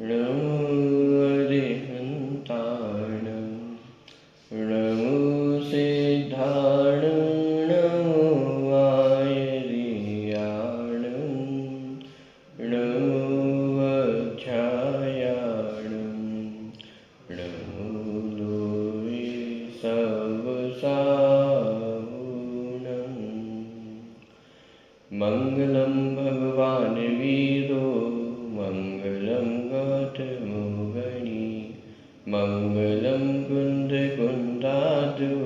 नमो अरिहन्ताण नमो सिद्धाण नमो आयर्याण नमो वज्रायाण नमो लोये सवसाहुणं मंगलम भगवान वीरो मंगलम गौतमोगणी मंगलम कुंदकुंदादो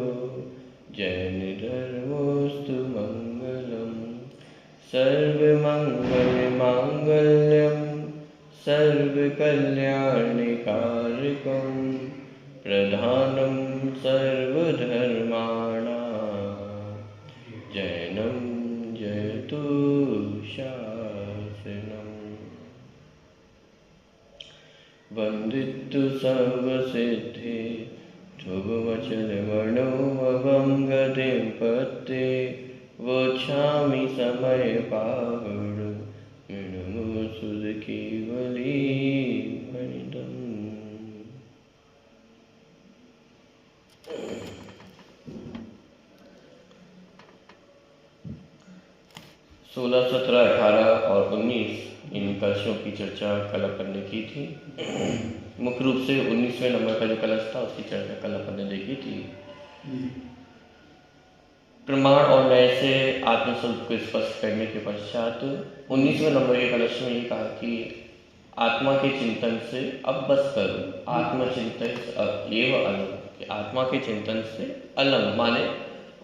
जैन धर्मोस्तु मंगलम सर्वमंगल मांगल्यम सर्वकल्याणकारकं प्रधानं सर्वधर्माणां जैनं जयतु शासनम् वन्दितु सर्वसिद्धे ध्रुवमचलमणोमवं गतिं पत्ते वोच्छामि समयपावड नमो सुधकेवली वनितम्। 16, 17, 18 और 19 इन कलशों की चर्चा कल अपन ने की थी। मुख्य रूप से 19वें नंबर का जो कलश था उसकी चर्चा कल अपन ने देखी थी। प्रमाण और न्याय से आत्मस्वरूप को स्पष्ट करने के पश्चात 19वें नंबर के कलश में ये कहा कि आत्मा के चिंतन से अब बस करो, आत्मचिंतन एवं अलम, कि आत्मा के चिंतन से अलम माने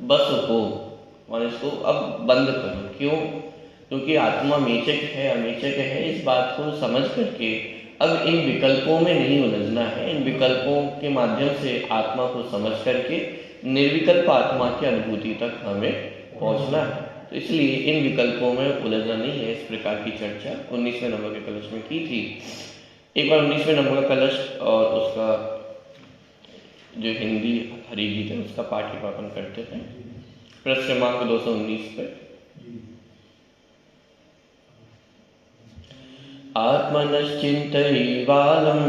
बस हो, माने इसको अब बंद करो। क्यों? क्योंकि आत्मा मेचक है अमेचक है, इस बात को समझ करके अब इन विकल्पों में नहीं उलझना है। इन विकल्पों के माध्यम से आत्मा को समझ करके निर्विकल्प आत्मा की अनुभूति तक हमें पहुंचना है। तो इसलिए इन विकल्पों में उलझना नहीं है। इस प्रकार की चर्चा 19वें नंबर के कलश में की थी। एक बार 19वें नंबर का कलश और उसका जो हिंदी हरि गीत है उसका पाठ पाठन करते हैं। पृष्ठ क्रमांक 219 पे। आत्मनश्चिन्तयैवालं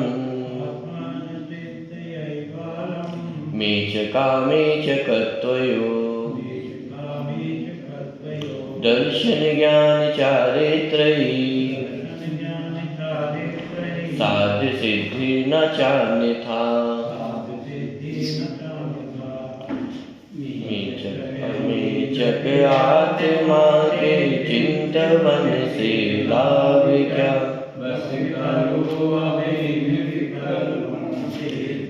मेचकामेचकत्वयो दर्शन ज्ञान चारित्रयी साध्य सिद्धि न चान्यथा। मेचक आत्मा के चिंतवन से लाभ क्या,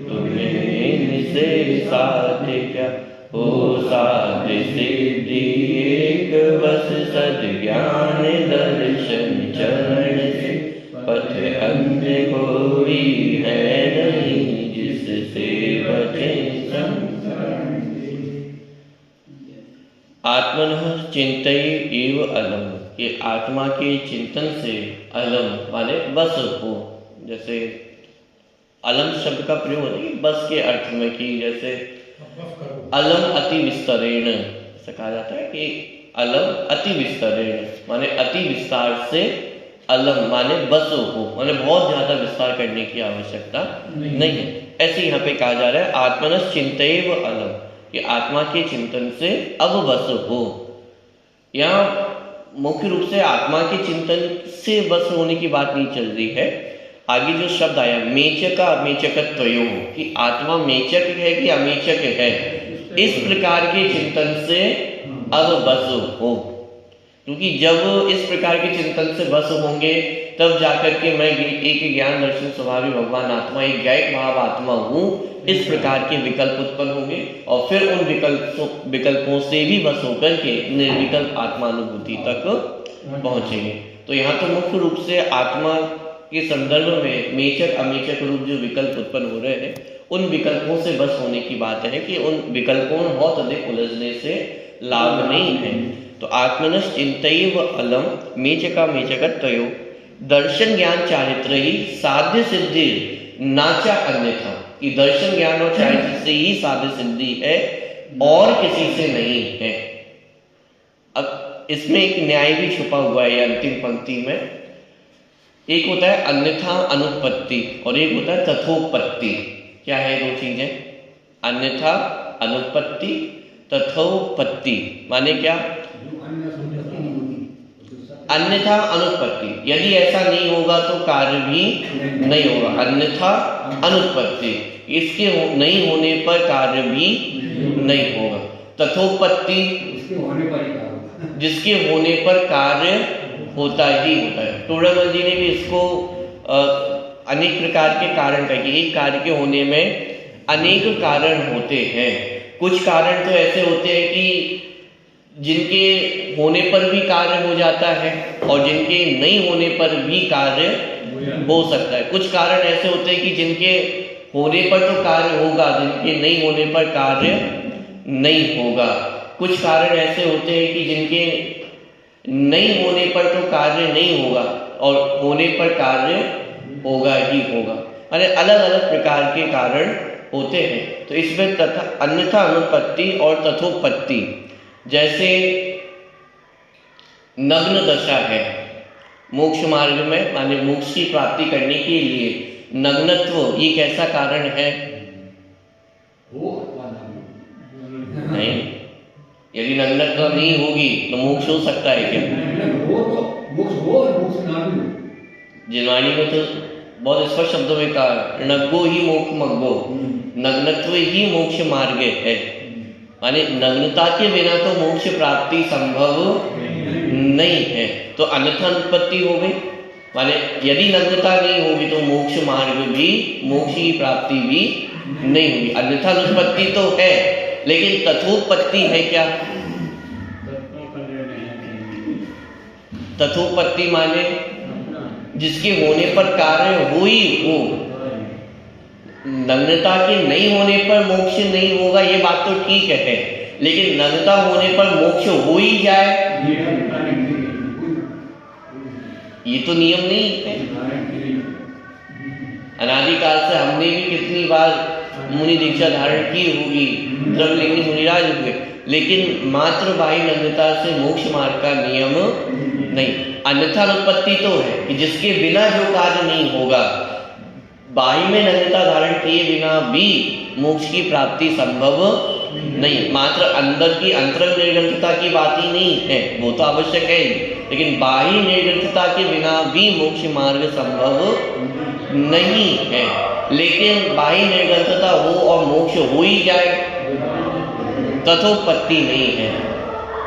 तुम्हें से साध्य क्या हो, साध्य सिद्धि एक बस सद्ज्ञान दर्शन चरण से, पथ अन्य कोई है नहीं जिससे बचे संसार। आत्मनः चिंतय एव अलम, कि आत्मा के चिंतन से अलम माने बस हो। जैसे अलम शब्द का प्रयोग होता है बस के अर्थ में, कि जैसे अलम अति विस्तरेण ऐसा कहा जाता है कि अलम अति विस्तरेण माने अति विस्तार से, अलम माने बस हो माने बहुत ज्यादा विस्तार करने की आवश्यकता नहीं है। ऐसे यहाँ पे कहा जा रहा है आत्मनः चिंतयैव अलम, कि आत्मा के चिंतन से अब बस हो। यहाँ मुख्य रूप से आत्मा के चिंतन से बस होने की बात नहीं चल रही है। आगे जो शब्द आया मेचका अमेचकत्वयो, कि आत्मा मेचक है कि अमेचक है, इस प्रकार के चिंतन से अब बस हो। क्योंकि जब इस प्रकार के चिंतन से बस होंगे तब जाकर के मैं एक ज्ञान दर्शन स्वभावी भगवान आत्मा एक गायक भाव आत्मा हूँ, इस प्रकार के विकल्प उत्पन्न होंगे और फिर उन विकल्पों से भी बस होकर के निर्विकल्प आत्मानुभूति तक पहुंचेंगे। तो यहाँ तो मुख्य रूप से आत्मा के संदर्भ में मेचक अमेचक रूप जो विकल्प उत्पन्न हो रहे हैं उन विकल्पों से बस होने की बात है कि उन विकल्पों में बहुत अधिक उलझने से लाभ नहीं है। तो आत्मनश् चिंतयैव अलम मेचका मेचकत्वयो दर्शन ज्ञान चारित्र ही साध्य सिद्धि नाचा अन्यथा, कि दर्शन ज्ञान और चारित्र से ही साध्य सिद्धि है और किसी से नहीं है। अब इसमें एक न्याय भी छुपा हुआ है अंतिम पंक्ति में, एक होता है अन्यथा अनुत्पत्ति और एक होता है तथोपत्ति। क्या है दो चीजें? अन्यथा अनुत्पत्ति, तथोपत्ति। माने क्या? अन्यथा अनुत्पत्ति, यदि ऐसा नहीं होगा तो कार्य भी नहीं होगा। अन्यथा अनुत्पत्ति, इसके नहीं होने पर कार्य भी नहीं होगा। तथोपत्ति, जिसके होने पर कार्य होता ही होता है। टोडामल जी ने भी इसको अनेक प्रकार के कारण कहे कि एक कार्य के होने में अनेक कारण होते हैं। कुछ कारण तो ऐसे होते हैं कि जिनके होने पर भी कार्य हो जाता है और जिनके नहीं होने पर भी कार्य हो सकता है। कुछ कारण ऐसे होते हैं कि जिनके होने पर तो कार्य होगा, जिनके नहीं होने पर कार्य नहीं होगा। कुछ कारण ऐसे होते हैं कि जिनके नहीं होने पर तो कार्य नहीं होगा और होने पर कार्य होगा ही होगा। अरे अलग अलग प्रकार के कारण होते हैं। तो इसमें अन्यथा अनुत्पत्ति और तथोपत्ति, जैसे नग्न दशा है मोक्ष मार्ग में, माने मोक्ष की प्राप्ति करने के लिए नग्नत्व ये कैसा कारण है? नहीं, यदि नग्नत्व नहीं होगी तो मोक्ष हो सकता है क्या? जिनवाणी में तो बहुत स्पष्ट शब्दों में कहा, नग्गो ही मोक्ष मग्गो, नग्नत्व ही मोक्ष मार्ग है। माने नग्नता के बिना तो मोक्ष प्राप्ति संभव नहीं है। तो अन्यथा अनुत्पत्ति हो गई, माने यदि नग्नता नहीं होगी तो मोक्ष मार्ग भी, मोक्ष की प्राप्ति भी नहीं होगी। अन्यथा अनुत्पत्ति तो है, लेकिन तथोपत्ति है क्या? तथोपत्ति माने जिसके होने पर कार्य हो ही हो। नग्नता के नहीं होने पर मोक्ष नहीं होगा ये बात तो ठीक है, लेकिन नग्नता होने पर मोक्ष हो ही जाए ये तो नियम नहीं है। अनादिकाल से हमने भी कितनी बार मुनि दीक्षा धारण की होगी, द्रवलिंगी मुनिराज हुए, लेकिन मात्र बाह्य नग्नता से मोक्ष मार्ग का नियम नहीं। अन्यथा अनुत्पत्ति तो है कि जिसके बिना जो कार्य नहीं होगा, बाह्य में नग्नता धारण किए बिना भी मोक्ष की प्राप्ति संभव नहीं। मात्र अंदर की अंतरंग निर्ग्रंथता की बात ही नहीं है, वो तो आवश्यक है ही, लेकिन बाह्य निर्ग्रंथता के बिना भी मोक्ष मार्ग संभव नहीं है। लेकिन बाह्य निर्ग्रंथता हो और मोक्ष हो ही जाए, तथोपत्ति नहीं है।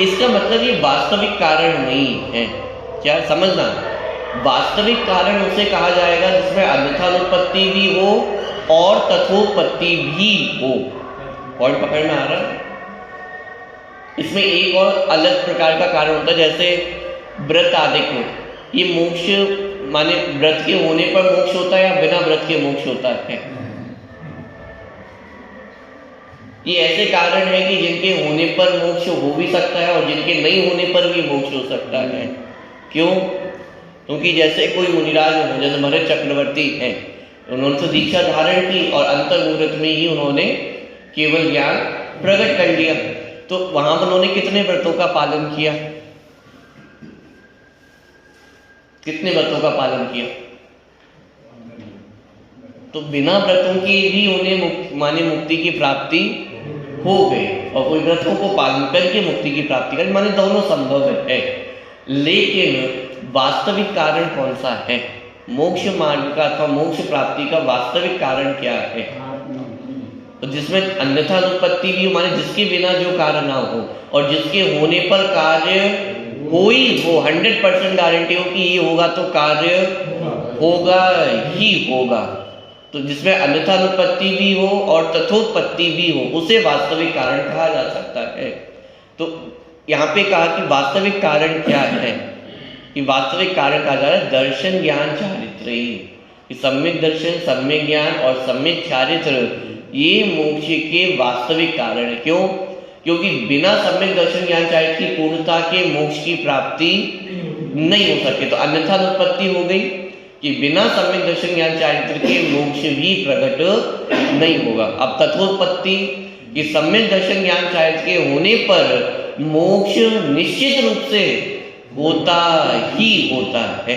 इसका मतलब ये वास्तविक कारण नहीं है। क्या समझना? वास्तविक कारण उसे कहा जाएगा जिसमें अन्यथा अनुत्पत्ति भी हो और तथोपत्ति भी हो। पॉइंट पकड़ में आ रहा है? इसमें एक और अलग प्रकार का कारण होता है, जैसे व्रत आदिक। ये मोक्ष माने व्रत के होने पर मोक्ष होता है या बिना व्रत के मोक्ष होता है? ये ऐसे कारण है कि जिनके होने पर मोक्ष हो भी सकता है और जिनके नहीं होने पर भी मोक्ष हो सकता है। क्यों? क्योंकि जैसे कोई मुनिराज हो, जैसे भरत चक्रवर्ती हैं, उन्होंने तो दीक्षा धारण की और अंतर मुहूर्त में ही उन्होंने केवल ज्ञान प्रकट कर लिया। तो वहां पर उन्होंने कितने व्रतों का पालन किया? कितने व्रतों का पालन किया? तो बिना व्रतों के भी उन्हें माने मुक्ति की प्राप्ति हो गई, और कोई व्रतों को पालन करके मुक्ति की प्राप्ति कर, माने दोनों संभव है। लेकिन वास्तविक कारण कौन सा है? मोक्ष मार्ग का अथवा मोक्ष प्राप्ति का वास्तविक कारण क्या है? तो जिसमें अन्यथा अनुत्पत्ति भी माने जिसके बिना जो कार्य ना हो और जिसके होने पर कार्य हो ही हो, 100% गारंटी हो कि ये होगा तो कार्य होगा ही होगा। तो जिसमें अन्यथा अनुत्पत्ति भी हो और तथोपत्ति भी हो, उसे वास्तविक कारण कहा जा सकता है। तो यहाँ पे कहा कि वास्तविक कारण क्या है? कि वास्तविक कारण कहा जा रहा है दर्शन ज्ञान चारित्र ही। सम्यक दर्शन, सम्यक ज्ञान और सम्यक चारित्र ये मोक्ष के वास्तविक कारण है। क्यों? क्योंकि बिना सम्यक दर्शन ज्ञान चारित्र की पूर्णता के मोक्ष की प्राप्ति नहीं हो सके। तो अन्यथा अनुत्पत्ति हो गई कि बिना सम्यक दर्शन ज्ञान चारित्र के मोक्ष भी प्रकट नहीं होगा। अब तथोपत्ति कि सम्यक दर्शन ज्ञान चारित्र के होने पर मोक्ष निश्चित रूप से होता ही होता है।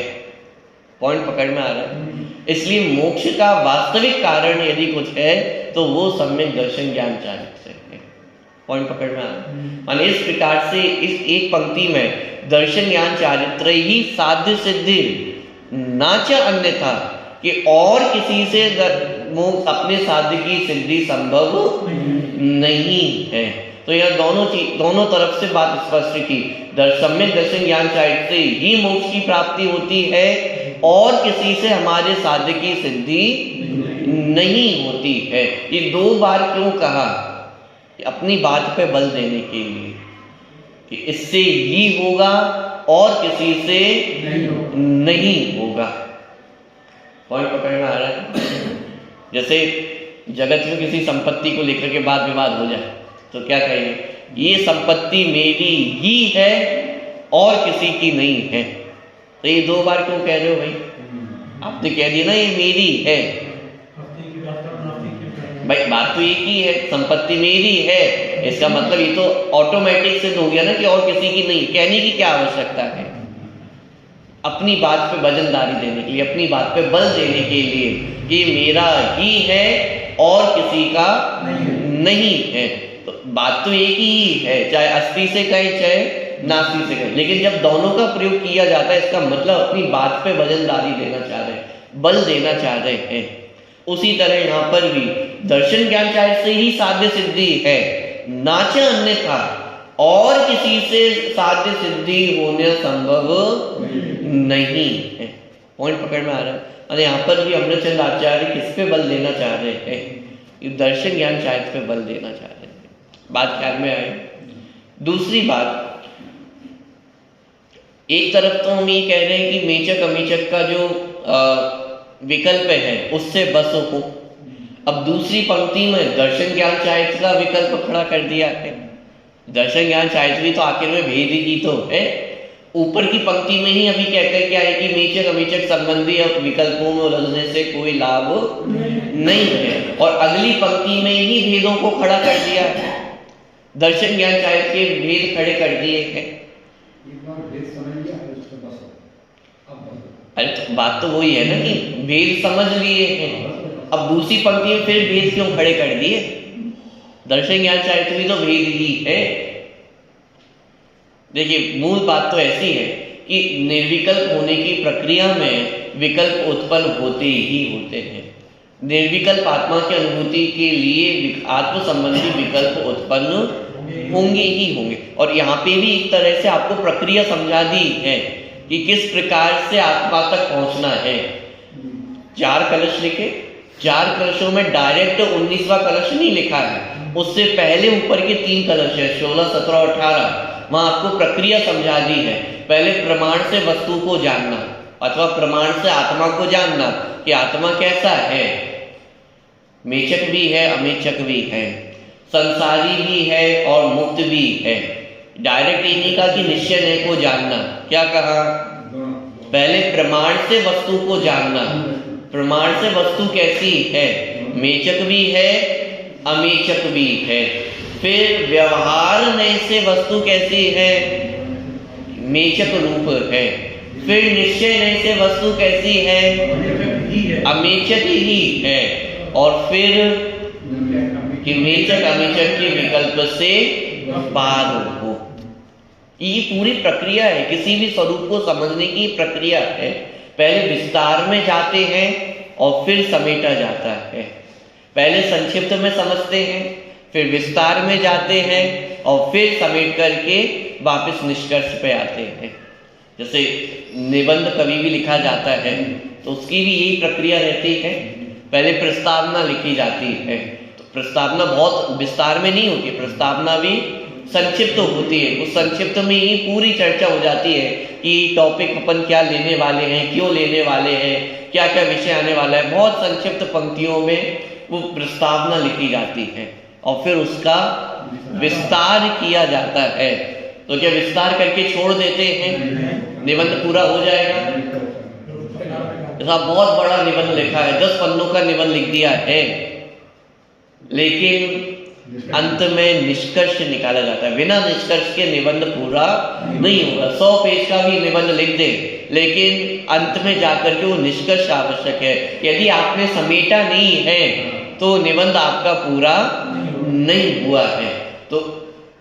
पॉइंट पकड़ में आ रहा है। इसलिए मोक्ष का वास्तविक कारण यदि कुछ है तो वो सम्यक दर्शन ज्ञान चारित्र है। पॉइंट पकड़ में आ रहा है। माने इस प्रकार से इस एक पंक्ति में दर्शन ज्ञान चारित्र ही साध्य सिद्धि नाच अन्यथा कि और किसी से अपने साध्य की सिद्धि संभव नहीं है। तो यह दोनों तरफ से बात स्पष्ट की। सम्यक दर्शन ज्ञान चारित्र से ही मोक्ष की प्राप्ति होती है और किसी से हमारे साध्य की सिद्धि नहीं होती है। ये 2 बार क्यों कहा? अपनी बात पे बल देने के लिए कि इससे ही होगा और किसी से नहीं होगा। पॉइंट पकड़ में आ रहा है। जैसे जगत में किसी संपत्ति को लेकर के वाद विवाद हो जाए तो क्या कहेंगे? ये संपत्ति मेरी ही है और किसी की नहीं है। तो ये 2 बार क्यों कह रहे हो भाई? आपने कह दिया ना ये मेरी है। भाई बात तो एक ही है, संपत्ति मेरी है, इसका मतलब ये तो ऑटोमेटिक सिद्ध हो गया ना कि और किसी की नहीं। कहने की क्या आवश्यकता है? अपनी बात पे वजनदारी देने के लिए, अपनी बात पे बल देने के लिए कि मेरा ही है और किसी का नहीं है। तो बात तो एक ही है, चाहे अस्थि से कहे चाहे नास्ति से कहे। लेकिन जब दोनों का प्रयोग किया जाता है इसका मतलब अपनी बात पे वजनदारी देना चाह रहे हैं, बल देना चाह रहे हैं। उसी तरह यहाँ पर भी दर्शन ज्ञान चारित्र से ही साध्य सिद्धि है, नाच अन्यथा और किसी से साध्य सिद्धि होने संभव नहीं है। पॉइंट पकड़ में आ रहा है। और यहाँ पर भी अमृतचंद आचार्य किस पे बल देना चाह रहे हैं? दर्शन ज्ञान चारित्र पे बल देना चाह रहे हैं। बात ख्याल में आए। दूसरी बात, एक तरफ तो हम ये कह रहे हैं कि मेचक अमेचक का जो विकल्प है उससे बस हो। अब दूसरी पंक्ति में दर्शन ज्ञान चारित्र का विकल्प खड़ा कर दिया है। दर्शन ज्ञान चारित्र भी तो आखिर में भेद ही तो है। ऊपर की पंक्ति में ही अभी कहकर क्या है कि मेचक अमेचक संबंधी अब विकल्पों में उलझने से कोई लाभ नहीं है, और अगली पंक्ति में ही भेदों को खड़ा कर दिया है। दर्शन ज्ञान चारित्र के भेद खड़े कर दिए हैं। अरे तो बात तो वही है ना कि भेद समझ लिए हैं, अब दूसरी पंक्ति में फिर भेद क्यों खड़े कर दिए? दर्शन ज्ञान चारित्र भी तो भेद ही है। देखिए मूल बात तो ऐसी है कि निर्विकल्प होने की प्रक्रिया में विकल्प उत्पन्न होते ही होते हैं। निर्विकल्प आत्मा की अनुभूति के लिए आत्म संबंधी विकल्प उत्पन्न होंगे ही होंगे। और यहाँ पे भी एक तरह से आपको प्रक्रिया समझा दी है कि किस प्रकार से आत्मा तक पहुंचना है। 4 कलश लिखे, 4 कलशों में डायरेक्ट 19वां कलश नहीं लिखा है, उससे पहले ऊपर के 3 कलश है, 16, 17 और 18। वहां आपको प्रक्रिया समझा दी है। पहले प्रमाण से वस्तु को जानना अथवा प्रमाण से आत्मा को जानना कि आत्मा कैसा है। मेचक भी है, अमेचक भी है, संसारी भी है और मुक्त भी है। डायरेक्ट ये नहीं कहा कि निश्चय नय को जानना, क्या कहा? पहले प्रमाण से वस्तु को जानना। प्रमाण से वस्तु कैसी है? मेचक भी है, अमेचक भी है। फिर व्यवहार नय से वस्तु कैसी है? मेचक रूप है। फिर निश्चय नय से वस्तु कैसी है? अमेचक ही है। और फिर कि मेचक अमेचक के विकल्प से पार हो। ये पूरी प्रक्रिया है, किसी भी स्वरूप को समझने की प्रक्रिया है। पहले विस्तार में जाते हैं और फिर समेटा जाता है। पहले संक्षिप्त में समझते हैं, फिर विस्तार में जाते हैं और फिर समेट करके वापस निष्कर्ष पे आते हैं। जैसे निबंध कभी भी लिखा जाता है तो उसकी भी यही प्रक्रिया रहती है। पहले प्रस्तावना लिखी जाती है, तो प्रस्तावना बहुत विस्तार में नहीं होती, प्रस्तावना भी संक्षिप्त होती है। उस संक्षिप्त में ही पूरी चर्चा हो जाती है कि टॉपिक अपन क्या लेने वाले हैं, क्यों लेने वाले हैं, क्या क्या विषय आने वाला है। बहुत संक्षिप्त पंक्तियों में वो प्रस्तावना लिखी जाती है और फिर उसका विस्तार किया जाता है। तो क्या विस्तार करके छोड़ देते हैं, निबंध पूरा हो जाएगा? ऐसा बहुत बड़ा निबंध लिखा है, 10 पन्नों का निबंध लिख दिया है, लेकिन अंत में निष्कर्ष निकाला जाता है। बिना निष्कर्ष के निबंध पूरा नहीं होगा। 100 पेज का भी निबंध लिख दे, लेकिन अंत में जाकर के वो निष्कर्ष आवश्यक है। यदि आपने समेटा नहीं है तो निबंध आपका पूरा नहीं हुआ है। तो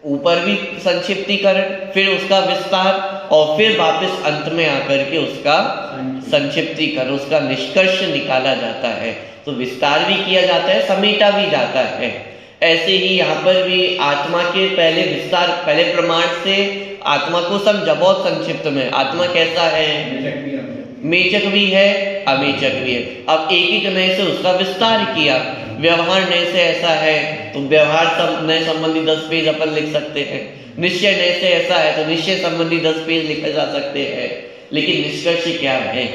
ऊपर भी संक्षिप्तीकरण, फिर उसका विस्तार, और फिर वापस अंत में आकर के उसका संक्षिप्तीकरण, उसका निष्कर्ष निकाला जाता है। तो विस्तार भी किया जाता है, समेटा भी जाता है। ऐसे ही यहाँ पर भी आत्मा के पहले विस्तार, पहले प्रमाण से आत्मा को समझा बहुत संक्षिप्त में। आत्मा कैसा है? मेचक भी है, अमेचक भी है। अब एक एक नए से उसका विस्तार किया। व्यवहार नए से ऐसा है तो व्यवहार नए संबंधी 10 पेज अपन लिख सकते हैं। निश्चय नए से ऐसा है तो निश्चय संबंधी 10 पेज लिखे जा सकते हैं। लेकिन निष्कर्ष क्या है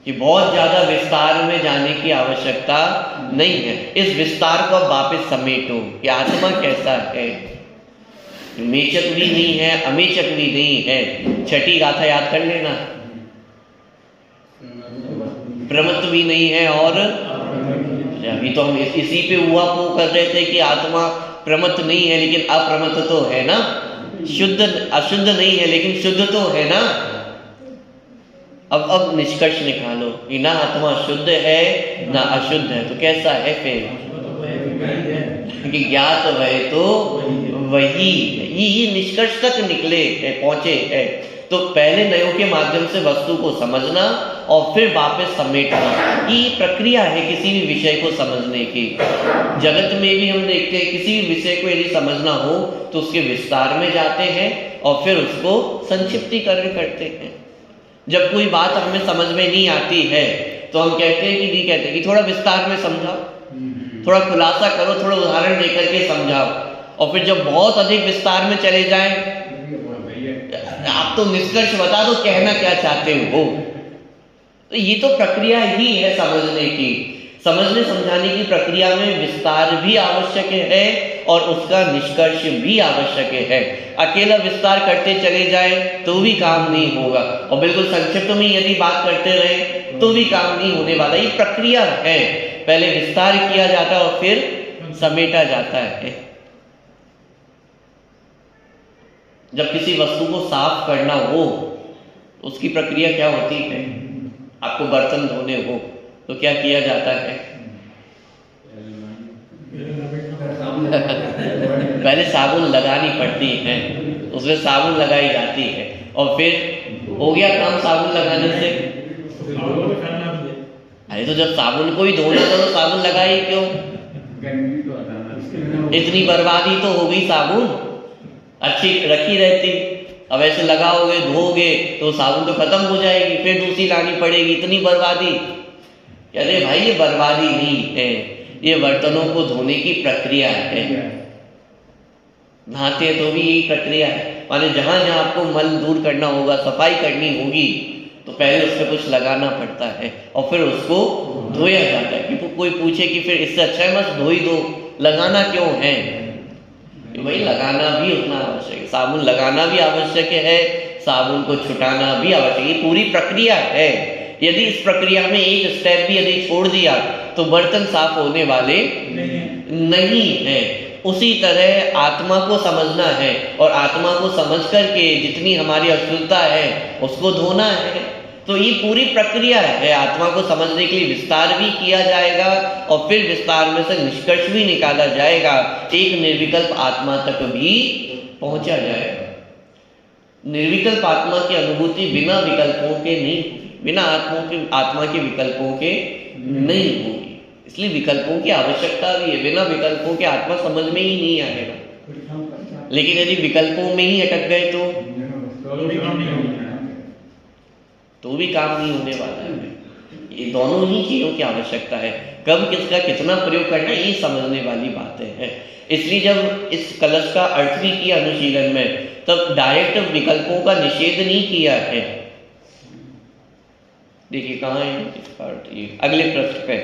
कि बहुत ज्यादा विस्तार में जाने की आवश्यकता नहीं है। इस विस्तार को अब वापस समेटो कि आत्मा कैसा है। मेचक भी नहीं है, अमेचक भी नहीं है। छठी गाथा याद कर लेना। प्रमत्त भी नहीं है, और अभी तो हम इसी पे हुआ को कर रहे थे कि आत्मा प्रमत्त नहीं है लेकिन अप्रमत्त तो है ना। शुद्ध अशुद्ध नहीं है लेकिन शुद्ध तो है ना। अब निष्कर्ष निकालो कि ना आत्मा शुद्ध है ना अशुद्ध है, तो कैसा है फिर? कि ज्ञात वह तो वही, ये निष्कर्ष तक निकले पहुंचे है। तो पहले नयों के माध्यम से वस्तु को समझना और फिर वापस समेटना, ये प्रक्रिया है किसी भी विषय को समझने की। जगत में भी हम देखते हैं किसी भी विषय को यदि समझना हो तो उसके विस्तार में जाते हैं और फिर उसको संक्षिप्तीकरण करते हैं। जब कोई बात हमें समझ में नहीं आती है तो हम कहते हैं कि नहीं कहते कि थोड़ा विस्तार में समझाओ, थोड़ा खुलासा करो, थोड़ा उदाहरण देकर के समझाओ। और फिर जब बहुत अधिक विस्तार में चले जाएं, आप तो निष्कर्ष बता दो कहना क्या चाहते हो। तो ये तो प्रक्रिया ही है समझने की। समझने समझाने की प्रक्रिया में विस्तार भी आवश्यक है और उसका निष्कर्ष भी आवश्यक है। अकेला विस्तार करते चले जाए तो भी काम नहीं होगा, और बिल्कुल संक्षिप्त में यदि बात करते रहे तो भी काम नहीं होने वाला। ये प्रक्रिया है, पहले विस्तार किया जाता है और फिर समेटा जाता है। जब किसी वस्तु को साफ करना हो उसकी प्रक्रिया क्या होती है? आपको बर्तन धोने हो तो क्या किया जाता है? पहले साबुन लगानी पड़ती है, उसमें साबुन लगाई जाती है और फिर हो गया काम साबुन लगाने से। अरे तो जब साबुन को ही धोना था तो साबुन लगाई क्यों? इतनी बर्बादी तो हो गई, साबुन अच्छी रखी रहती। अब ऐसे लगाओगे धोगे तो साबुन तो खत्म हो जाएगी, फिर दूसरी लानी पड़ेगी, इतनी बर्बादी। अरे भाई ये बर्बादी नहीं है, ये बर्तनों को धोने की प्रक्रिया है। नहाते तो भी यही प्रक्रिया है। माने जहां जहां आपको मल दूर करना होगा, सफाई करनी होगी, तो पहले उस पर कुछ लगाना पड़ता है और फिर उसको धोया जाता है। कि कोई पूछे कि फिर इससे अच्छा है बस धो ही दो, लगाना क्यों है? भाई लगाना भी उतना आवश्यक है, साबुन लगाना भी आवश्यक है, साबुन को छुटाना भी आवश्यक है। ये पूरी प्रक्रिया है। यदि इस प्रक्रिया में एक स्टेप भी यदि छोड़ दिया तो बर्तन साफ होने वाले नहीं है। उसी तरह आत्मा को समझना है और आत्मा को समझ करके जितनी हमारी अशुद्धता है उसको धोना है। तो ये पूरी प्रक्रिया है। आत्मा को समझने के लिए विस्तार भी किया जाएगा और फिर विस्तार में से निष्कर्ष भी निकाला जाएगा, एक निर्विकल्प आत्मा तक भी पहुंचा जाएगा। निर्विकल्प आत्मा की अनुभूति बिना विकल्पों के नहीं, बिना आत्मा के विकल्पों के नहीं होगी। इसलिए विकल्पों की आवश्यकता भी है। बिना विकल्पों के आत्मा समझ में ही नहीं आएगा। लेकिन यदि विकल्पों में ही अटक गए तो भी काम नहीं होने वाला है। ये दोनों ही चीजों की आवश्यकता है। कब किसका कितना प्रयोग करना ये समझने वाली बातें हैं। इसलिए जब इस कलश का अर्थ भी किया अनुशीलन में, तब डायरेक्ट विकल्पों का निषेध नहीं किया है। देखिए कहाँ है इसका अर्थ, ये अगले पृष्ठ पे।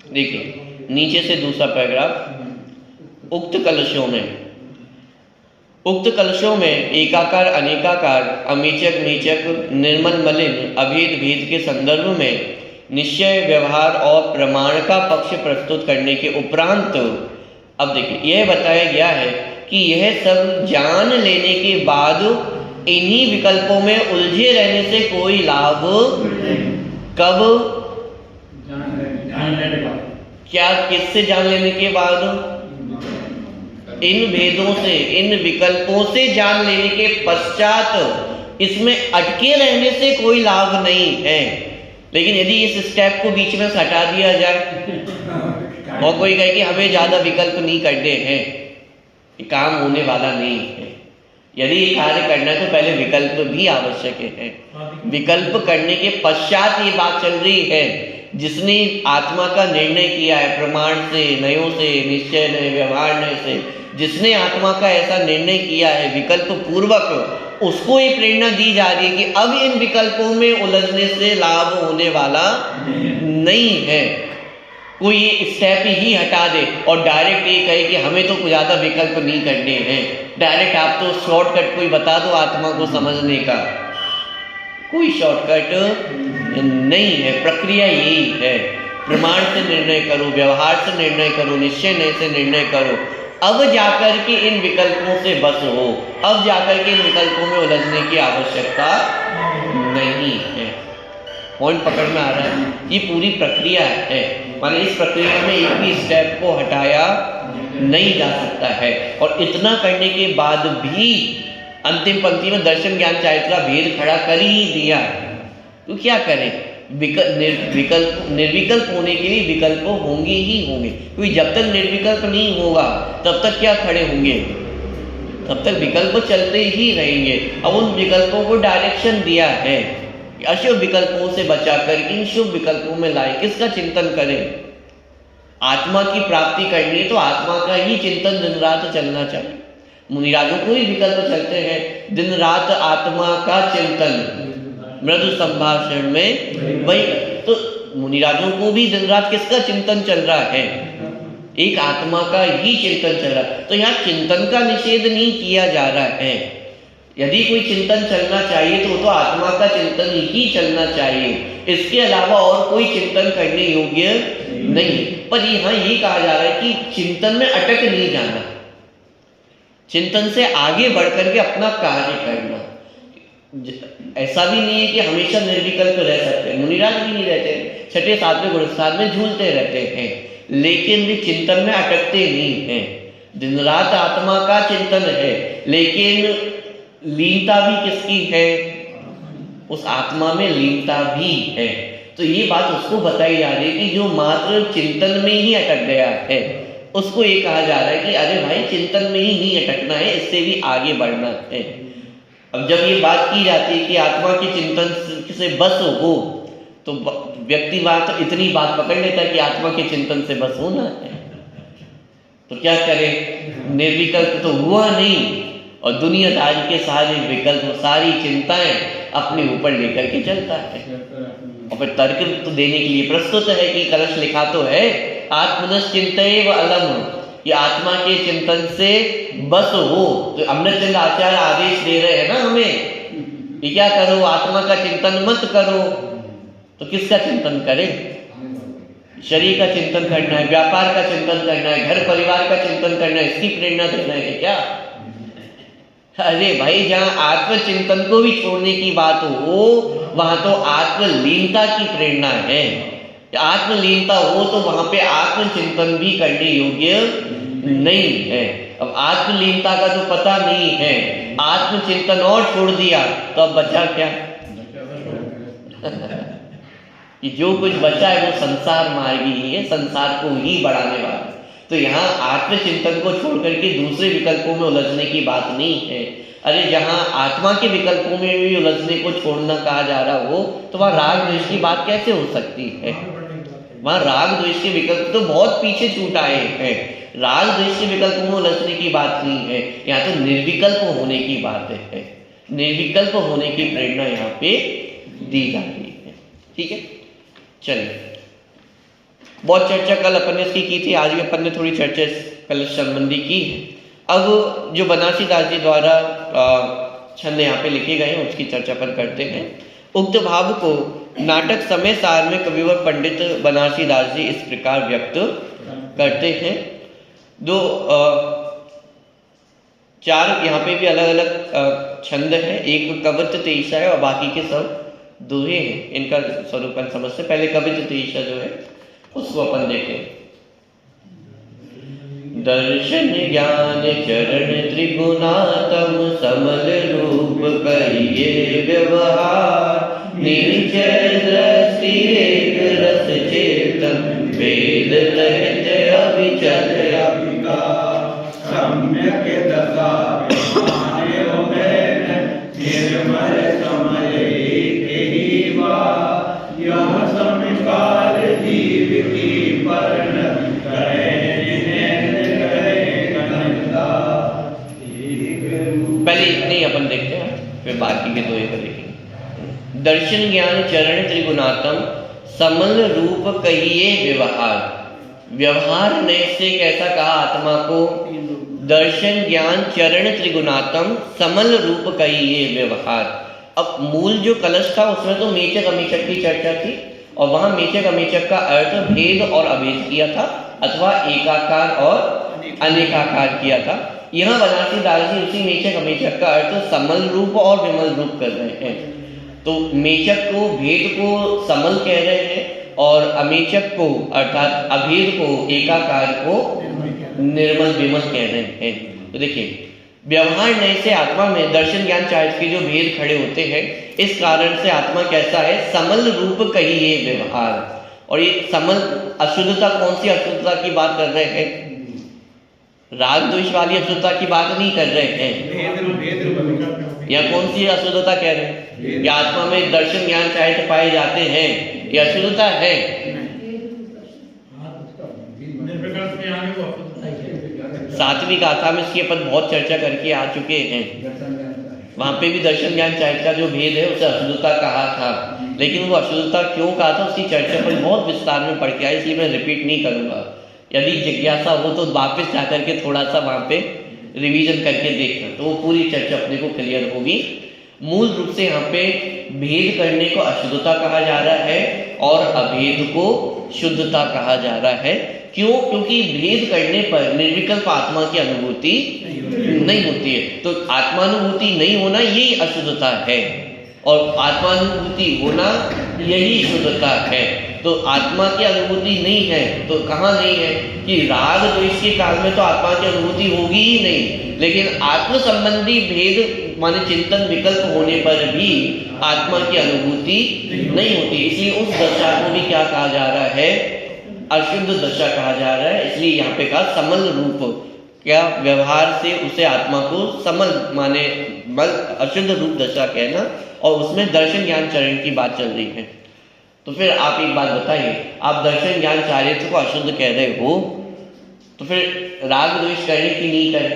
देखिए नीचे से दूसरा पैराग्राफ। उक्त कलशों में उक्त कलशों में एकाकार अनेकाकार अमीचक नीचक निर्मल मलिन अभेद भेद के संदर्भ में निश्चय व्यवहार और प्रमाण का पक्ष प्रस्तुत करने के उपरांत अब देखिए यह बताया गया है कि यह सब जान लेने के बाद इन्हीं विकल्पों में उलझे रहने से कोई लाभ कब क्या किससे जान लेने के बाद इन भेदों से इन विकल्पों से जान लेने के पश्चात इसमें अटके रहने से कोई लाभ नहीं है। लेकिन यदि इस स्टेप को बीच में से हटा दिया जाए और कोई कहे कि हमें ज्यादा विकल्प नहीं करने हैं, ये काम होने वाला नहीं है। यदि ये कार्य करना है तो पहले विकल्प भी आवश्यक है। विकल्प करने के पश्चात ये बात चल रही है, जिसने आत्मा का निर्णय किया है प्रमाण से, नयों से, निश्चय नय, व्यवहार नय से, जिसने आत्मा का ऐसा निर्णय किया है विकल्प पूर्वक, उसको ये प्रेरणा दी जा रही है कि अब इन विकल्पों में उलझने से लाभ होने वाला नहीं है। कोई ये स्टेप ही हटा दे और डायरेक्ट ये कहे कि हमें तो ज़्यादा विकल्प नहीं करने हैं, डायरेक्ट आप तो शॉर्टकट कोई बता दो आत्मा को समझने का। कोई शॉर्टकट नहीं है, प्रक्रिया यही है। प्रमाण से निर्णय करो, व्यवहार से निर्णय करो, निश्चय नय से निर्णय करो, अब जाकर के इन विकल्पों से बस हो, अब जाकर के इन विकल्पों में उलझने की आवश्यकता नहीं है। पॉइंट पकड़ में आ रहा है? ये पूरी प्रक्रिया है, माने इस प्रक्रिया में एक भी स्टेप को हटाया नहीं जा सकता है। और इतना करने के बाद भी अंतिम पंक्ति में दर्शन ज्ञान चारित्र का भेद खड़ा कर ही दिया, तो क्या करें? निर्विकल्प होने के लिए विकल्प होंगे ही होंगे, क्योंकि जब तक निर्विकल्प नहीं होगा तब तक क्या खड़े होंगे, तब तक विकल्प चलते ही रहेंगे। अब उन विकल्पों को डायरेक्शन दिया है, अशुभ विकल्पों से बचाकर इन शुभ विकल्पों में लाए। किसका चिंतन करें? आत्मा की प्राप्ति करनी है तो आत्मा का ही चिंतन दिन रात चलना चाहिए। मुनिराजों को ही विकल्प चलते हैं, दिन रात आत्मा का चिंतन मृदु संभाषण में वही। तो मुनिराजों को भी दिन रात किसका चिंतन चल रहा है? एक आत्मा का ही चिंतन चल रहा है। तो यहाँ चिंतन का निषेध नहीं किया जा रहा है। यदि कोई चिंतन चलना चाहिए तो आत्मा का चिंतन ही चलना चाहिए, इसके अलावा और कोई चिंतन करने योग्य नहीं। पर यहाँ ये कहा जा रहा है कि चिंतन में अटक नहीं जाना, चिंतन से आगे बढ़कर के अपना कार्य करना। ऐसा भी नहीं है कि हमेशा निर्विकल्प रह सकते, मुनिराज भी नहीं रहते, छठे सातवें गुणस्थान में झूलते रहते हैं, लेकिन वे चिंतन में अटकते नहीं हैं। दिन रात आत्मा का चिंतन है, लेकिन लीनता भी किसकी है? उस आत्मा में लीनता भी है। तो ये बात उसको बताई जा रही है कि जो मात्र चिंतन में ही अटक गया है, उसको ये कहा जा रहा है कि अरे भाई चिंतन में ही नहीं अटकना है, इससे भी आगे बढ़ना है। अब जब ये बात की जाती है कि आत्मा के चिंतन से बस हो, तो व्यक्ति बात इतनी बात पकड़ लेता है कि आत्मा के चिंतन से बस होना है, तो क्या करे? निर्विकल्प तो हुआ नहीं, और दुनियादारी के सारे विकल्प, सारी चिंताएं अपने ऊपर लेकर के चलता है। और फिर तर्क तो देने के लिए प्रस्तुत है कि कलश लिखा तो है, आत्मनश्च चिंतयेव अलम्, ये आत्मा के चिंतन से बस हो। तो अमृतचंद आचार्य आदेश दे रहे हैं ना हमें, ये क्या करो? आत्मा का चिंतन मत करो। तो किसका चिंतन करें? शरीर का चिंतन करना है, व्यापार का चिंतन करना है, घर परिवार का चिंतन करना है, इसकी प्रेरणा देना है क्या? अरे भाई, जहाँ आत्मचिंतन को भी छोड़ने की बात हो, वहां तो आत्मलीनता की प्रेरणा है। आत्मलीनता हो तो वहां पे आत्मचिंतन भी करने योग्य नहीं है। अब आत्मलीनता का तो पता नहीं है, आत्मचिंतन और छोड़ दिया तो अब बचा क्या? कि जो कुछ बचा है वो संसार मार्गी ही है, संसार को ही बढ़ाने वाला। तो यहाँ आत्मचिंतन को छोड़ करके दूसरे विकल्पों में उलझने की बात नहीं है। अरे जहाँ आत्मा के विकल्पों में भी उलझने को छोड़ना कहा जा रहा हो, तो वहाँ राग द्वेष की बात कैसे हो सकती है? वहाँ राग द्वेष के विकल्प तो बहुत पीछे छूट आए हैं। राग द्वेष के विकल्पों में उलझने की बात नहीं है, यहाँ तो निर्विकल्प होने की बात है। निर्विकल्प होने की प्रेरणा यहाँ पे दी जा रही है। ठीक है, चलिए, बहुत चर्चा कल अपन ने इसकी की थी, आज भी अपन ने थोड़ी चर्चा कल संबंधी की है। अब जो बनारसी दास जी द्वारा छंद यहाँ पे लिखे गए हैं उसकी चर्चा पर करते हैं। उक्त भाव को नाटक समय सार में कविवर पंडित बनारसी दास जी इस प्रकार व्यक्त करते हैं। दो चार यहाँ पे भी अलग अलग छंद हैं, एक कवित्त तेईसा है और बाकी के सब दोहे हैं। इनका स्वरूप समझते पहले कवित्त तेईसा जो है उसको अपन देखें। दर्शन ज्ञान चरण त्रिगुणात्म समल रूप कहिए व्यवहार, निश्चय दृष्टि एक रस चेतन वेद रहित अविचल अविकार, सम्यक दशा निर्मल समल एक ही बात, यह समिकाल जीव की पर्ण पहले इतने ही अपन देखते हैं फिर बाकी के दोहे को देखेंगे। दर्शन ज्ञान चरण त्रिगुणात्म समल रूप कहिए व्यवहार। व्यवहार ने से कैसा कहा आत्मा को? दर्शन ज्ञान चरण त्रिगुणात्म समल रूप कहिए व्यवहार। अब मूल जो कलश था उसमें तो मेचक अमेचक की चर्चा थी और वहां मेचक अमेचक का अर्थ भेद और अभेद किया था अथवा एकाकार और अनेकाकार किया था। यहाँ बनारसी दास जी उसी मेचक अमेचक का अर्थ समल रूप और विमल रूप कर रहे हैं। तो मेचक को भेद को समल कह रहे हैं और अमेचक को अर्थात अभेद को एकाकार को निर्मल विमल कह रहे हैं। तो देखिए व्यवहार नए से आत्मा में दर्शन ज्ञान चारित्र के जो भेद खड़े होते हैं इस कारण से आत्मा कैसा है? समल रूप कहिए व्यवहार। और ये समल अशुद्धता कौन सी अशुद्धता की बात कर रहे हैं? राग द्वेष वाली अशुद्धता की बात नहीं कर रहे हैं। या कौन सी अशुद्धता कह रहे हैं? या आत्मा में दर्शन ज्ञान चारित्र पाए जाते हैं, यह अशुद्धता है। सातवीं गाथा में इसकी अपन बहुत चर्चा करके आ चुके हैं। वहां पे भी दर्शन ज्ञान चारित्र का जो भेद है उसे अशुद्धता कहा था, लेकिन वो अशुद्धता क्यों कहा था उसकी चर्चा पर बहुत विस्तार में पढ़ के आए, इसलिए मैं रिपीट नहीं करूंगा। यदि जिज्ञासा हो तो वापस जाकर के थोड़ा सा वहां पे रिवीजन करके देखना तो वो पूरी चर्चा अपने को क्लियर होगी। मूल रूप से यहाँ पे भेद करने को अशुद्धता कहा जा रहा है और अभेद को शुद्धता कहा जा रहा है। क्यों? क्योंकि भेद करने पर निर्विकल्प आत्मा की अनुभूति नहीं होती है। तो आत्मानुभूति नहीं होना यही अशुद्धता है और आत्मानुभूति होना यही शुद्धता है। तो आत्मा की अनुभूति नहीं है तो कहाँ नहीं है कि राग द्वेष के काल में तो आत्मा की अनुभूति होगी ही नहीं, लेकिन आत्म संबंधी भेद माने चिंतन विकल्प होने पर भी आत्मा की अनुभूति नहीं होती। इसलिए उस दशा को भी क्या कहा जा रहा है? अशुद्ध दशा कहा जा रहा है। इसलिए यहाँ पे कहा समल रूप, क्या व्यवहार से उसे आत्मा को समल माने अशुद्ध रूप दशा कहना, और उसमें दर्शन ज्ञान चरण की बात चल रही है। तो फिर आप एक बात बताइए, आप दर्शन ज्ञान चारित्र को अशुद्ध कह रहे हो तो फिर राग द्वेष करने की नहीं करें?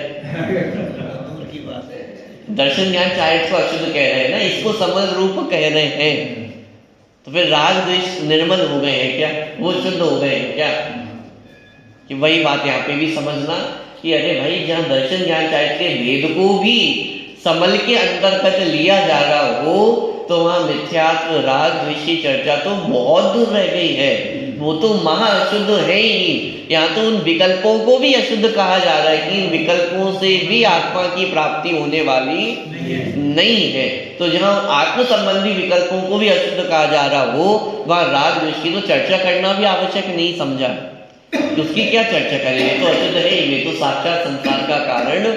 दर्शन ज्ञान चारित्र को अशुद्ध कह रहे हैं ना, इसको समल रूप कह रहे हैं, तो फिर राग द्वेष निर्मल हो गए हैं क्या? वो शुद्ध हो गए हैं क्या? कि वही बात यहाँ पे भी समझना कि अरे भाई जहाँ दर्शन ज्ञान चारित्र के भेद को भी समल के अंतर्गत लिया जा रहा हो तो वहां मिथ्यात्व राग द्वेष की चर्चा तो बहुत दूर रह गई है, वो तो महा अशुद्ध है ही। यहाँ तो उन विकल्पों को भी अशुद्ध कहा जा रहा है कि इन विकल्पों से भी आत्मा की प्राप्ति होने वाली नहीं है। तो जहाँ आत्म संबंधी विकल्पों को भी अशुद्ध कहा जा रहा हो वहां राग द्वेष की तो चर्चा करना भी आवश्यक नहीं समझा। उसकी क्या चर्चा करेंगे? तो अशुद्ध है ही, तो साक्षात संसार का कारण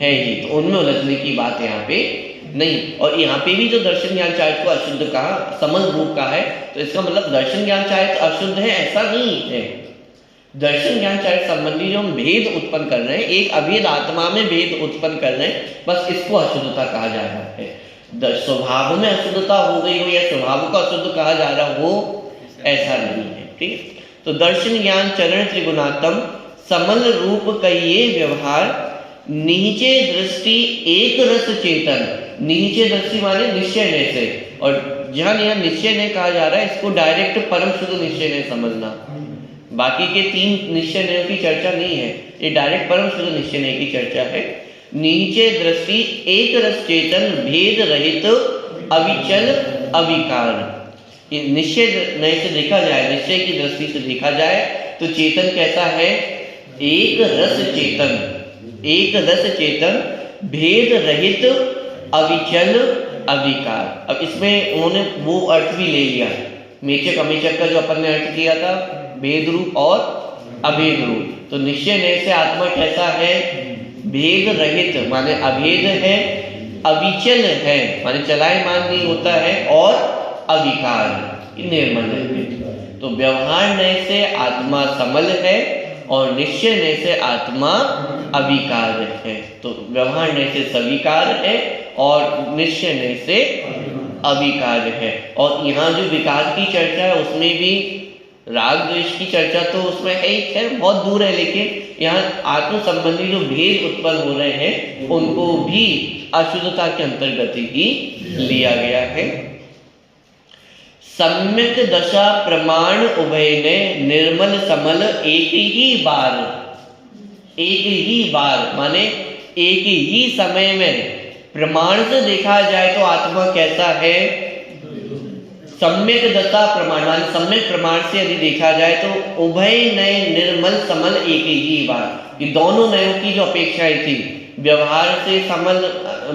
है ही, तो उनमें उलझने की बात यहाँ पे नहीं। और यहाँ पे भी जो दर्शन ज्ञान चारित्र को अशुद्ध कहा, समल रूप का है, तो इसका मतलब दर्शन ज्ञान चारित्र अशुद्ध है ऐसा नहीं है। दर्शन ज्ञान चारित्र संबंधी जो हम भेद उत्पन्न कर रहे हैं, एक अभेद आत्मा में भेद उत्पन्न कर रहे हैं, बस इसको अशुद्धता कहा जा रहा है। स्वभाव में अशुद्धता हो गई हो या स्वभाव को अशुद्ध कहा जा रहा हो ऐसा नहीं है। ठीक है, तो दर्शन ज्ञान चरण त्रिगुणात्म समल रूप कहिए व्यवहार, नीचे दृष्टि एक रस चेतन। नीचे दृष्टि माने निश्चय ने से, और जहां यहाँ निश्चय ने कहा जा रहा है इसको डायरेक्ट परम शुद्ध निश्चय ने समझना। बाकी के 3 निश्चय नयों की चर्चा नहीं है, ये डायरेक्ट परम शुद्ध निश्चय नय की चर्चा है। नीचे दृष्टि एक रस चेतन भेद रहित अविचल अविकार। ये निश्चय नय से देखा जाए, निश्चय की दृष्टि से देखा जाए तो चेतन कैसा है? एक रस चेतन, एक रस चेतन भेद रहित अविचल अविकार। अब इसमें उन्होंने वो अर्थ भी ले लिया, मेचक अमेचक का जो अपन ने अर्थ किया था, भेद रूप और अभेद रूप। तो निश्चय नय से आत्मा कैसा है? भेद रहित माने अभेद है, अविचल है माने चलायमान नहीं होता है, और अविकार निर्मल है। तो व्यवहार नय से आत्मा समल है और निश्चय नय से आत्मा अविकार है। तो व्यवहार नय से सविकार है और निश्चय नय से अविकार है। और यहाँ जो विकार की चर्चा है उसमें भी राग द्वेष की चर्चा तो उसमें है, बहुत दूर है, लेकिन यहाँ आत्म संबंधी जो भेद उत्पन्न हो रहे हैं उनको भी अशुद्धता के अंतर्गत ही लिया गया है। सम्यक दशा प्रमाण उभय ने निर्मल समल एक ही बार, एक ही बार माने एक ही समय में प्रमाण से देखा जाए तो आत्मा कैसा है? सम्यक दशा प्रमाण माने सम्यक प्रमाण से यदि देखा जाए तो उभय नय निर्मल समल एक ही बार। ये दोनों नयों की जो अपेक्षाएं थी, व्यवहार से समल,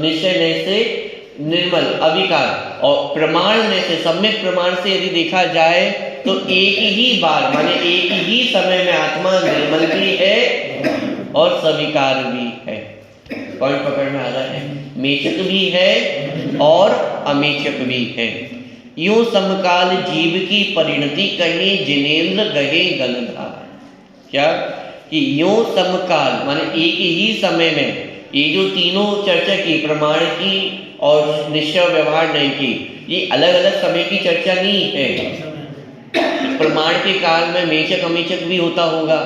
निश्चय नय से निर्मल अविकार, और प्रमाण नय से सम्यक प्रमाण से यदि देखा जाए तो एक ही बार माने एक ही समय में आत्मा निर्मल भी है और सविकार भी है। पॉइंट पकड़ में आ रहा है? मेचक भी है और अमेचक भी है। यूं समकाल जीव की परिणति कहे जिनेन्द्र गहे गलधार। क्या कि यूं समकाल माने एक ही समय में, ये जो तीनों चर्चा की, प्रमाण की और निश्चय व्यवहार नय की, ये अलग अलग समय की चर्चा नहीं है। प्रमाण के काल में मेचक अमेचक भी होता होगा,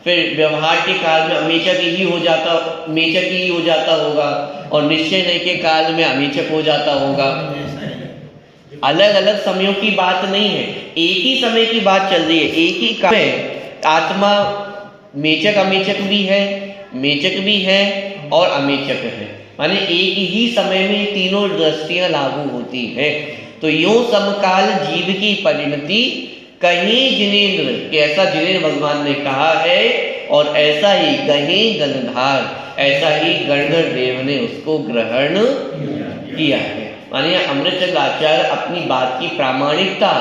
फिर व्यवहार के काल में अमेचक ही हो जाता, मेचक ही हो जाता होगा, और निश्चय नय के काल में अमेचक हो जाता होगा। अलग अलग समयों की बात नहीं है, एक ही समय की बात चल रही है। एक ही काल में आत्मा मेचक अमेचक भी है, मेचक भी है और अमेचक है, माने एक ही समय में तीनों दृष्टियां लागू होती है। तो यूं समकाल जीव की परिणति कहीं जिनेन्द्र, कैसा जिनेन्द्र भगवान ने कहा है, और ऐसा ही कहीं गलधार, ऐसा ही गणधर देव ने उसको ग्रहण किया है। मानिए अमृतचंद्र आचार्य अपनी बात की प्रामाणिकता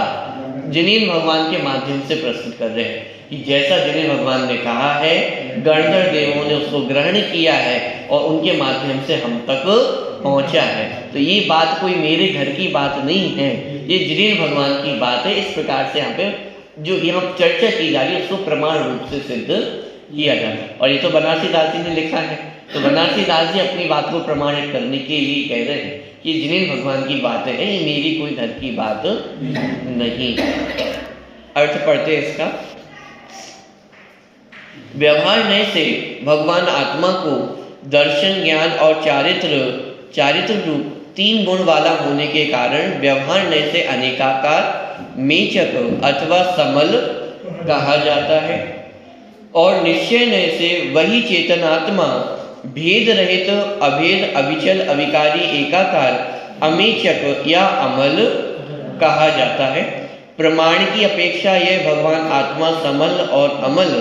जिनेन्द्र भगवान के माध्यम से प्रस्तुत कर रहे हैं कि जैसा जिनेन्द्र भगवान ने कहा है, गणधर देवों ने उसको ग्रहण किया है और उनके माध्यम से हम तक पहुंचा है। तो ये बात कोई मेरे घर की बात नहीं है, ये जिनेन्द्र भगवान की बात है। इस प्रकार से यहाँ पे जो यहाँ चर्चा की जा रही है उसको प्रमाण रूप से सिद्ध किया जाता है। और ये तो बनारसी दास जी ने लिखा है, तो बनारसी दास जी अपनी बात को प्रमाणित करने के लिए कह रहे हैं कि जिनेन्द्र भगवान की बात है, ये मेरी कोई घर की बात नहीं। अर्थ पढ़ते हैं इसका। व्यवहार नय से भगवान आत्मा को दर्शन, ज्ञान और चारित्र रूप 3 गुण वाला होने के कारण व्यवहार नय से अनेकाकार, मेचक अथवा समल कहा जाता है, और निश्चय नय से वही चेतन आत्मा भेद रहित अभेद अविचल अविकारी एकाकार अमेचक या अमल कहा जाता है। प्रमाण की अपेक्षा यह भगवान आत्मा समल और अमल,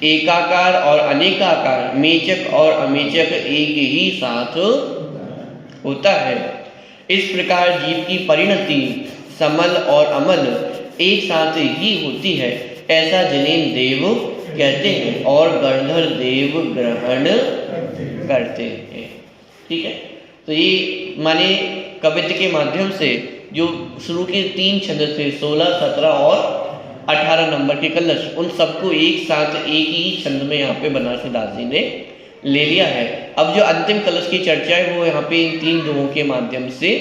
एकाकार और अनेकाकार, मेचक और अमेचक एक ही साथ होता है। इस प्रकार जीव की परिणति समल और अमल एक साथ ही होती है, ऐसा जिनेन्द्र देव कहते हैं और गणधर देव ग्रहण करते हैं। ठीक है, तो ये माने कवित्व के माध्यम से जो शुरू के 3 छंद थे, 16, 17 और 18 नंबर के कलश, उन सबको एक साथ एक ही छंद में यहाँ पे बनारसी दास जी ने ले लिया है। अब जो अंतिम कलश की चर्चा है वो यहाँ पे इन 3 दोहों के माध्यम से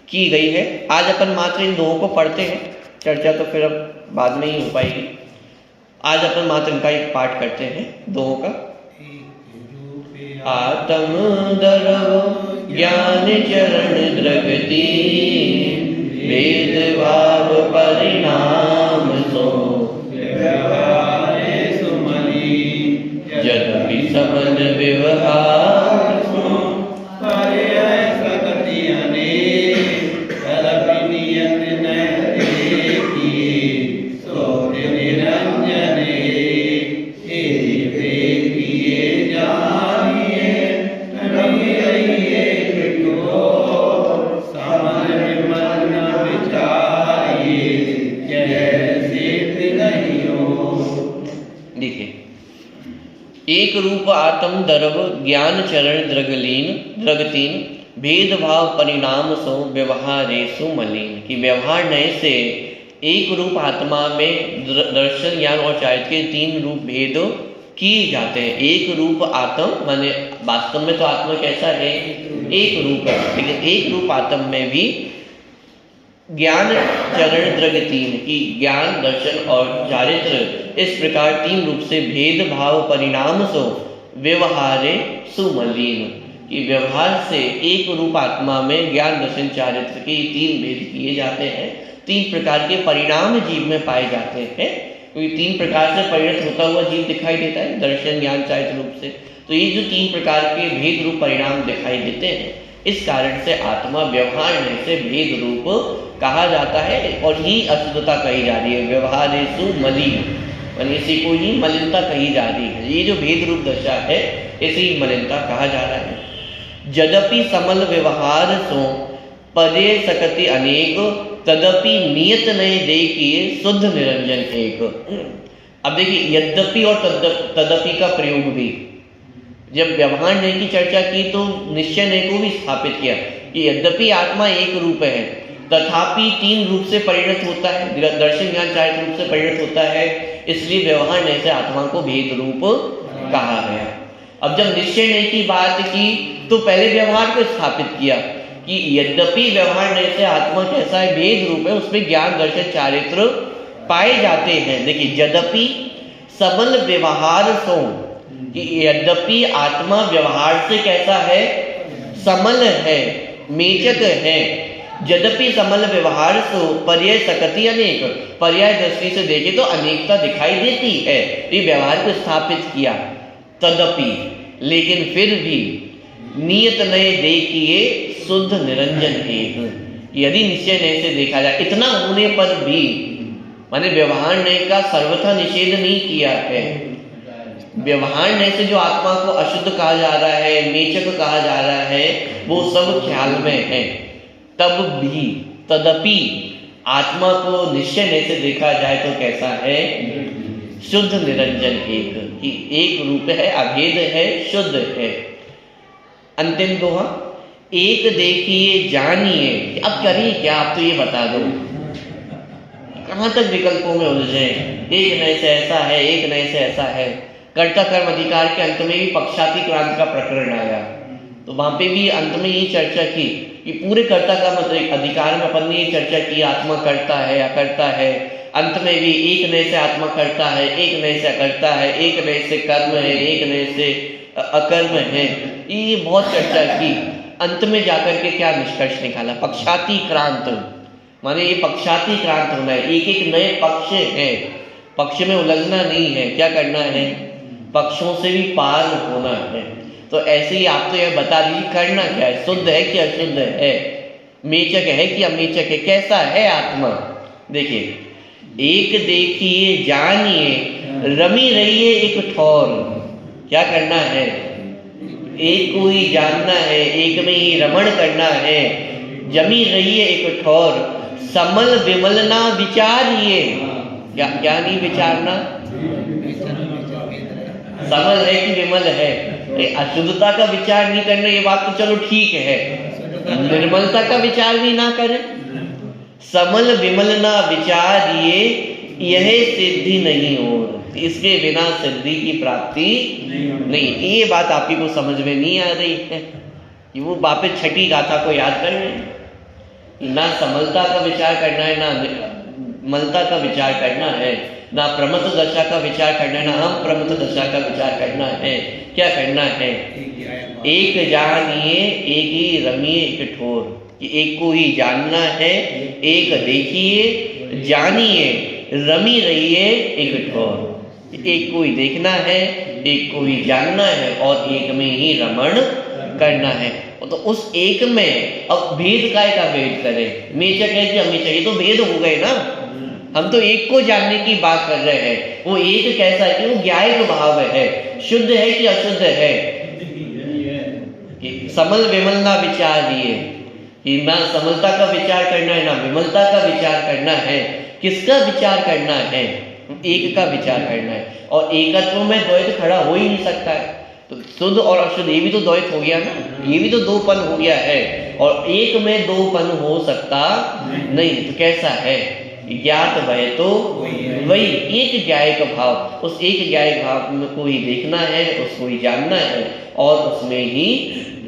की गई है। आज अपन मात्र इन दोहों को पढ़ते हैं, चर्चा तो फिर अब बाद में ही हो पाएगी। आज अपन मात्र इनका एक पाठ करते हैं दोहों का। आत्म दर्व ज्ञान चरण द्रगति, भेद भाव परिणाम सो व्यवहार समन व्यवहार सो पर्याय सकति अनेक तदपि नियत न एकी सोति निरंजने किए जानिए रवि रहिए किटो समन विमल न विचारिए जैसे नहीं हो। देखिए, एक रूप आत्म दर्व ज्ञान चरण द्रगतीन भेदभाव परिणाम सो व्यवहारेषु मलिन, कि व्यवहार नए से एक रूप आत्मा में दर्शन ज्ञान और चारित्र के तीन रूप भेद किए जाते हैं। एक रूप आत्म माने वास्तव में तो आत्मा कैसा है, एक रूप है, लेकिन एक रूप आत्म में भी ज्ञान चरण द्रगतीन की ज्ञान दर्शन और चारित्र इस प्रकार तीन रूप से भेदभाव परिणाम सो व्यवहारे सुमलिन, कि व्यवहार से एक रूप आत्मा में ज्ञान दर्शन चारित्र के तीन भेद किए जाते हैं। तीन प्रकार के परिणाम जीव में पाए जाते हैं, क्योंकि तीन प्रकार से परिणत होता हुआ जीव दिखाई देता है दर्शन ज्ञान चारित्र रूप से। तो ये जो तीन प्रकार के भेद रूप परिणाम दिखाई देते हैं, इस कारण से आत्मा व्यवहार में से भेद रूप कहा जाता है और ही अशुद्धता कही जा रही है। व्यवहारेषु मलिन, इसी को ही मलिनता कही जा रही है। ये जो भेद रूप दशा है इसे ही मलिनता कहा जा रहा है। यद्यपि समल व्यवहार सो पदे सकति अनेक तदपि नियत नए देखिए शुद्ध निरंजन एक। अब देखिए, यद्यपि और तदपि का प्रयोग भी, जब व्यवहार नय की चर्चा की तो निश्चय नय को भी स्थापित किया कि यद्यपि आत्मा एक रूप है तथापि तीन रूप से परिणत होता है, दर्शन ज्ञान चारित्र रूप से परिणत होता है, इसलिए व्यवहार नय से आत्मा को भेद रूप कहा गया। अब जब निश्चय नय की बात की तो पहले व्यवहार को स्थापित किया कि यद्यपि व्यवहार नय से आत्मा कैसा है, भेद रूप है, उसमें ज्ञान दर्शन चारित्र पाए जाते हैं। देखिए, यद्यपि सबल व्यवहार सो, कि यद्यपि आत्मा व्यवहार से कैसा है, समल है, मेचक है। यद्यपि समल व्यवहार सो पर्याय सकति अनेक, पर्याय दृष्टि से देखे तो अनेकता दिखाई देती है, ये व्यवहार को स्थापित किया। तदपि, लेकिन फिर भी नियत नए देखिए शुद्ध निरंजन एक, यदि निश्चय नय से देखा जाए, इतना होने पर भी माने व्यवहार नय का सर्वथा निषेध नहीं किया है। व्यवहार नय से जो आत्मा को अशुद्ध कहा जा रहा है, मेचक कहा जा रहा है, वो सब ख्याल में है। तब भी तदपि आत्मा को निश्चय नय से देखा जाए तो कैसा है, शुद्ध निरंजन एक, कि एक रूप है, अभेद है, शुद्ध है। अंतिम दोहा, एक देखिए जानिए। अब करिए क्या, आप तो ये बता दो, कहाँ तक विकल्पों में उलझे। एक नय से ऐसा है, एक नय से ऐसा है। कर्ता कर्म अधिकार के अंत में भी पक्षाती क्रांति का प्रकरण आया, तो वहां पे भी अंत में ये चर्चा की कि पूरे कर्ता कर्म अधिकार में अपन ने ये चर्चा की, आत्मा करता है अकर्ता है। अंत में भी एक नय से आत्मा करता है, एक नय से अकर्ता है, एक नय से कर्म है, एक नय से अकर्म है। ये बहुत चर्चा की। अंत में जाकर के क्या निष्कर्ष निकाला, पक्षाती क्रांत, माने ये पक्षाती क्रांत होना है, एक एक नए पक्ष है, पक्ष में उलझना नहीं है, क्या करना है, पक्षों से भी पार होना है। तो ऐसे ही आप तो यह बता दीजिए करना क्या है, शुद्ध है कि अशुद्ध है, मेचक है कि अमेचक है, कैसा है आत्मा। देखिए, एक देखिए जानिए रमी रहिए एक ठौर, क्या करना है, एक को ही जानना है, एक में ही रमण करना है। जमी रहिए एक ठौर समल विमल ना विचारिए, क्या क्या नहीं विचारना, समल है कि विमल है, अशुद्धता का विचार नहीं करना, ये बात तो चलो ठीक है, निर्मलता का विचार भी ना करें। समल विमल ना विचारिए यह सिद्धि नहीं हो, इसके बिना सिद्धि की प्राप्ति नहीं। ये बात आप ही को समझ में नहीं आ रही है, वो वापस छठी गाथा को याद कर रहे हैं, ना समलता का विचार करना है, ना मलता का विचार करना है, ना प्रमथ दशा का विचार करना है, ना हम प्रमथ दशा का विचार करना है। क्या करना है, एक जानिए एक ही रमिए एक ठोर, कि एक को ही जानना है, एक देखिए जानिए रमी रहिए एक ठोर। एक को ही देखना है, एक को ही जानना है और एक में ही रमण करना है। तो उस एक में अब भेद काय का भेद करें, हमेशा कहते हमेशा, ये तो भेद हो गए ना। हम तो एक को जानने की बात कर रहे हैं। वो एक कैसा है कि वो ज्ञायक भाव है, शुद्ध है कि अशुद्ध है। कि समल विमल ना विचारिए, कि ना समलता का विचार करना है ना विमलता का विचार करना है। किसका विचार करना है? एक का विचार करना है। और एकत्व में द्वैत खड़ा हो ही नहीं सकता है। तो शुद्ध और अशुद्ध ये भी तो द्वैत हो गया ना, ये भी तो दोपन हो गया है। और एक में दोपन हो सकता नहीं, तो कैसा है? ज्ञात वह तो वही एक ज्ञायक भाव, उस एक ज्ञायक भाव को ही देखना है, उसको ही जानना है और उसमें ही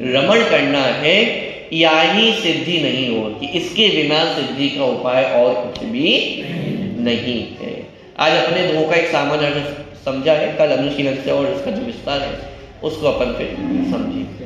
रमण करना है। या ही सिद्धि नहीं होती, इसके बिना सिद्धि का उपाय और कुछ भी नहीं है। आज अपने दो का एक सामान्य अर्थ समझा है, कल अनुशीलन से और इसका जो विस्तार है उसको अपन फिर समझेंगे।